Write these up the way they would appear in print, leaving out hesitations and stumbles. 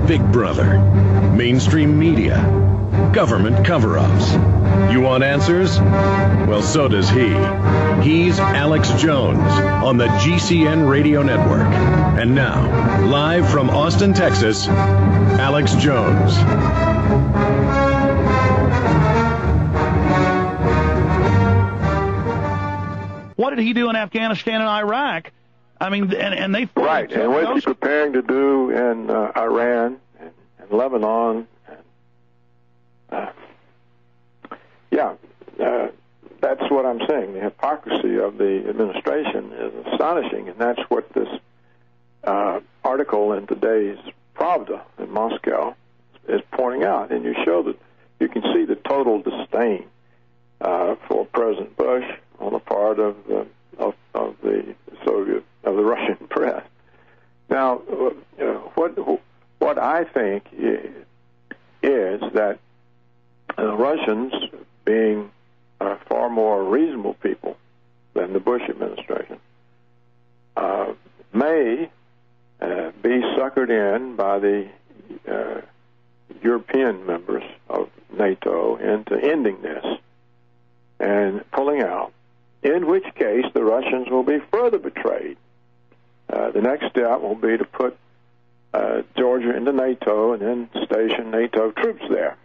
Big Brother, mainstream media, government cover-ups. You want answers? Well, so does he. He's Alex Jones on the GCN Radio Network. And now, live from Austin, Texas, Alex Jones. What did he do in Afghanistan and Iraq? I mean, and they... Right, and what's he preparing to do in Iran and Lebanon? That's what I'm saying. The hypocrisy of the administration is astonishing, and that's what this article in today's Pravda in Moscow is pointing out. And you show that you can see the total disdain for President Bush on the part of the Russian press. Now, what I think is that the Russians, being far more reasonable people than the Bush administration, may be suckered in by the European members of NATO into ending this and pulling out, in which case the Russians will be further betrayed. The next step will be to put Georgia into NATO and then station NATO troops there.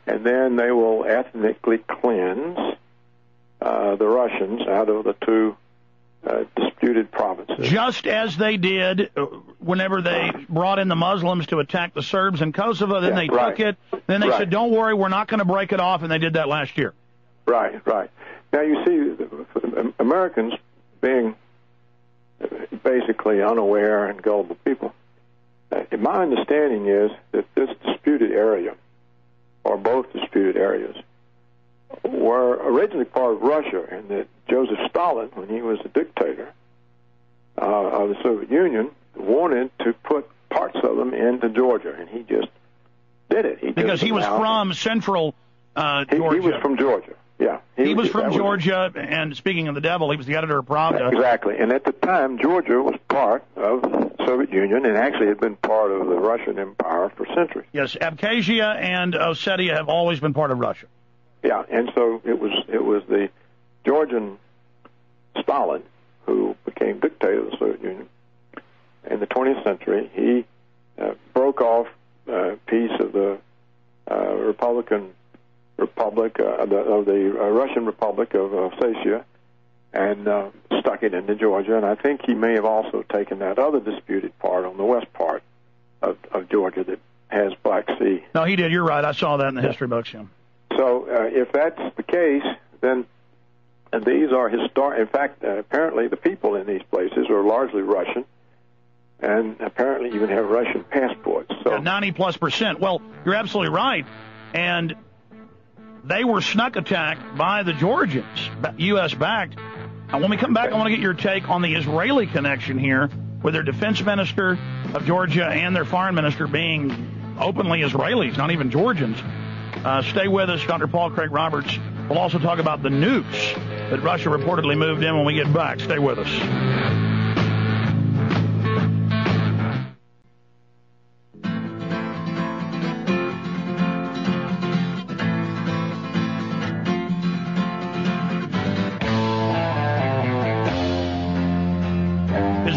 And then they will ethnically cleanse the Russians out of the two disputed provinces. Just as they did whenever they brought in the Muslims to attack the Serbs in Kosovo. Then they took it. Then they said, don't worry, we're not going to break it off. And they did that last year. Right. Now, you see, Americans being basically unaware and gullible people, my understanding is that this disputed area, or both disputed areas, were originally part of Russia, and that Joseph Stalin, when he was a dictator of the Soviet Union, wanted to put parts of them into Georgia, and he just did it. Because he was from central Georgia. He was from Georgia, yeah. He was from Georgia, and speaking of the devil, he was the editor of Pravda. Exactly, and at the time, Georgia was part of the Soviet Union, and actually had been part of the Russian Empire for centuries. Yes, Abkhazia and Ossetia have always been part of Russia. Yeah, and so it was the Georgian Stalin who became dictator of the Soviet Union in the 20th century. He broke off a piece of the Russian Republic of Ossetia and stuck it into Georgia. And I think he may have also taken that other disputed part on the west part of Georgia that has Black Sea. No, he did. You're right. I saw that in the history books. Yeah. So if that's the case, then these are historic. In fact, apparently the people in these places are largely Russian, and apparently even have Russian passports. So 90+%. Well, you're absolutely right. And they were snuck attacked by the Georgians, U.S.-backed. Now, when we come back, I want to get your take on the Israeli connection here, with their defense minister of Georgia and their foreign minister being openly Israelis, not even Georgians. Stay with us. Dr. Paul Craig Roberts will also talk about the nukes that Russia reportedly moved in when we get back. Stay with us.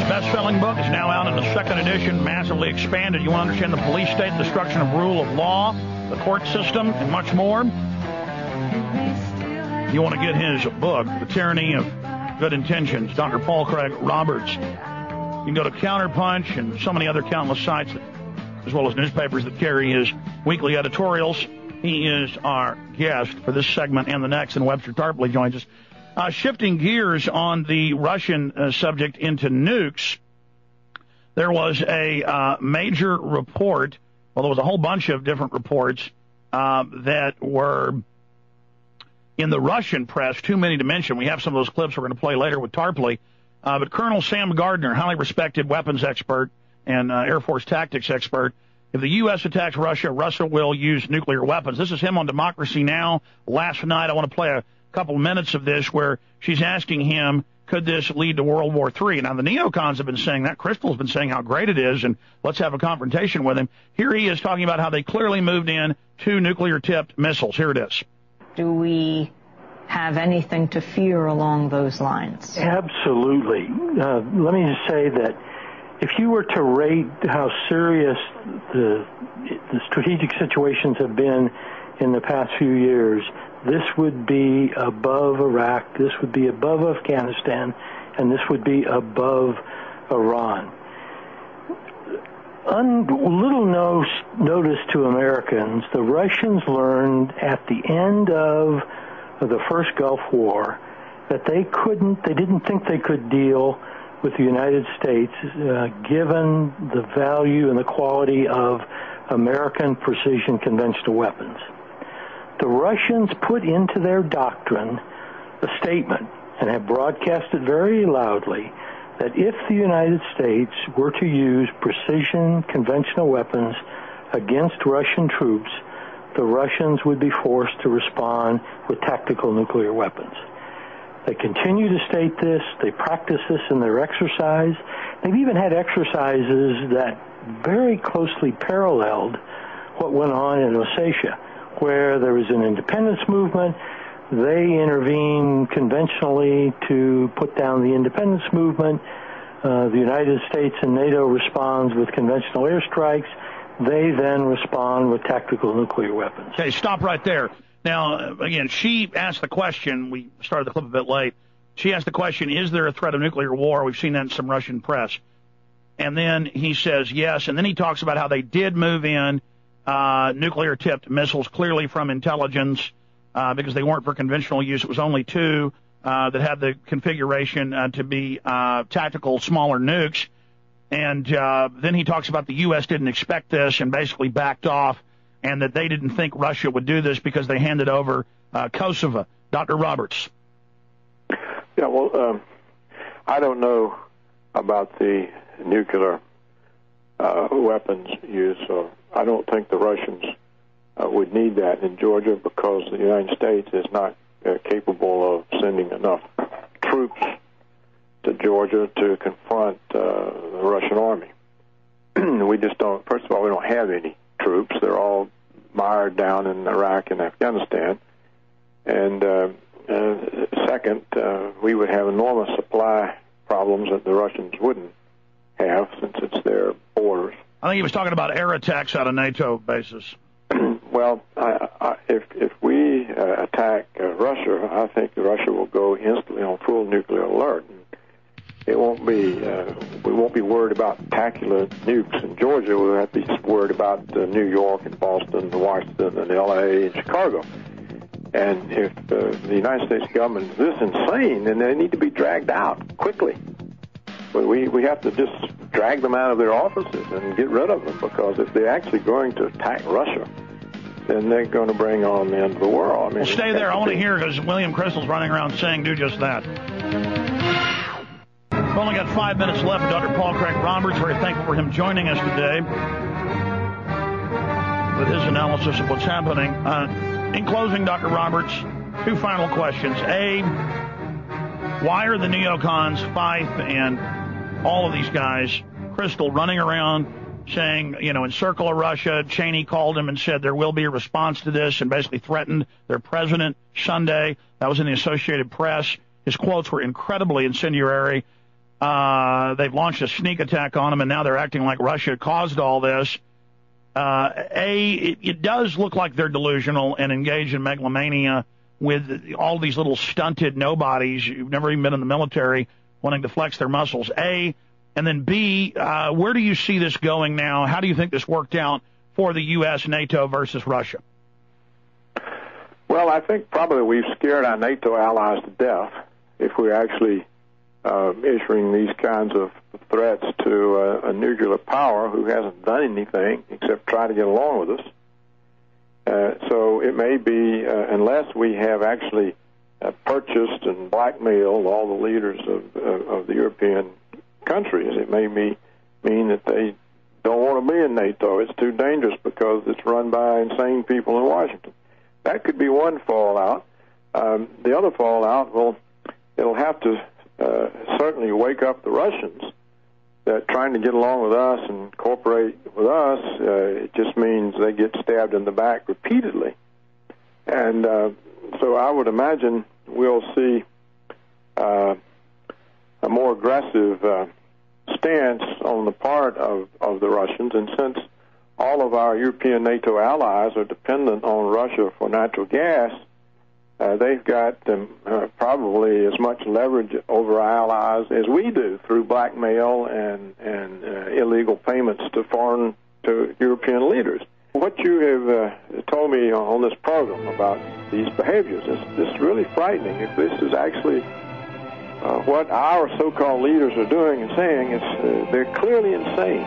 Best-selling book is now out in the second edition, massively expanded. You want to understand the police state, the destruction of rule of law, the court system, and much more. You want to get his book, The Tyranny of Good Intentions, Dr. Paul Craig Roberts. You can go to Counterpunch and so many other countless sites, as well as newspapers that carry his weekly editorials. He is our guest for this segment and the next, and Webster Tarpley joins us. Shifting gears on the Russian subject into nukes, there was a major report, well, there was a whole bunch of different reports that were in the Russian press, too many to mention. We have some of those clips we're going to play later with Tarpley. But Colonel Sam Gardner, highly respected weapons expert and Air Force tactics expert, if the U.S. attacks Russia, Russia will use nuclear weapons. This is him on Democracy Now! Last night. I want to play a couple minutes of this where she's asking him, could this lead to World War III? Now, the neocons have been saying that. Crystal's been saying how great it is, and let's have a confrontation with him. Here he is talking about how they clearly moved in 2 nuclear-tipped missiles. Here it is. Do we have anything to fear along those lines? Absolutely. Let me just say that if you were to rate how serious the strategic situations have been in the past few years, this would be above Iraq, this would be above Afghanistan, and this would be above Iran. Little notice to Americans, the Russians learned at the end of the first Gulf War that they didn't think they could deal with the United States given the value and the quality of American precision conventional weapons. The Russians put into their doctrine a statement, and have broadcast it very loudly, that if the United States were to use precision conventional weapons against Russian troops, the Russians would be forced to respond with tactical nuclear weapons. They continue to state this. They practice this in their exercise. They've even had exercises that very closely paralleled what went on in Ossetia, where there was an independence movement. They intervene conventionally to put down the independence movement. The United States and NATO responds with conventional airstrikes. They then respond with tactical nuclear weapons. Okay, stop right there. Now, again, she asked the question. We started the clip a bit late. She asked the question, is there a threat of nuclear war? We've seen that in some Russian press. And then he says yes. And then he talks about how they did move in nuclear-tipped missiles, clearly from intelligence, because they weren't for conventional use. It was only 2 that had the configuration to be tactical, smaller nukes. And then he talks about the U.S. didn't expect this and basically backed off, and that they didn't think Russia would do this because they handed over Kosovo. Dr. Roberts. Yeah, well, I don't know about the nuclear weapons use. I don't think the Russians would need that in Georgia because the United States is not capable of sending enough troops to Georgia to confront the Russian army. We just don't, first of all, we don't have any troops. They're all mired down in Iraq and Afghanistan. And second, we would have enormous supply problems that the Russians wouldn't have since it's their borders. I think he was talking about air attacks out of NATO bases. Well, if we attack Russia, I think Russia will go instantly on full nuclear alert. It won't be. We won't be worried about spectacular nukes in Georgia. We'll have to be worried about New York and Boston and Washington and L.A. and Chicago. And if the United States government is this insane, then they need to be dragged out quickly. But we have to just drag them out of their offices and get rid of them, because if they're actually going to attack Russia, then they're going to bring on the end of the world. I mean, well, stay there. I want to hear, because William Crystal's running around saying do just that. We've only got 5 minutes left with Dr. Paul Craig Roberts. Very thankful for him joining us today with his analysis of what's happening. In closing, Dr. Roberts, 2 final questions. A, why are the neocons, Fife and all of these guys, Crystal, running around saying, encircle Russia? Cheney called him and said there will be a response to this and basically threatened their president Sunday. That was in the Associated Press. His quotes were incredibly incendiary. They've launched a sneak attack on him, and now they're acting like Russia caused all this. It does look like they're delusional and engaged in megalomania with all these little stunted nobodies who've never even been in the military wanting to flex their muscles. A, and then B, where do you see this going now? How do you think this worked out for the U.S., NATO versus Russia? Well, I think probably we've scared our NATO allies to death if we're actually issuing these kinds of threats to a nuclear power who hasn't done anything except try to get along with us. So it may be, unless we have actually purchased and blackmailed all the leaders of the European countries, it may mean that they don't want to be in NATO. It's too dangerous because it's run by insane people in Washington. That could be one fallout. The other fallout, well, it'll have to certainly wake up the Russians that trying to get along with us and cooperate with us, it just means they get stabbed in the back repeatedly. And so I would imagine we'll see a more aggressive stance on the part of the Russians. And since all of our European NATO allies are dependent on Russia for natural gas, they've got probably as much leverage over our allies as we do through blackmail and illegal payments to European leaders. What you have told me on this program about these behaviors is really frightening. If this is actually what our so-called leaders are doing and saying, they're clearly insane.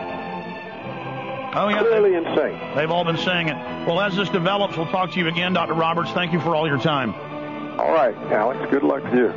Oh, yeah. Clearly insane. They've all been saying it. Well, as this develops, we'll talk to you again, Dr. Roberts. Thank you for all your time. All right, Alex. Good luck to you.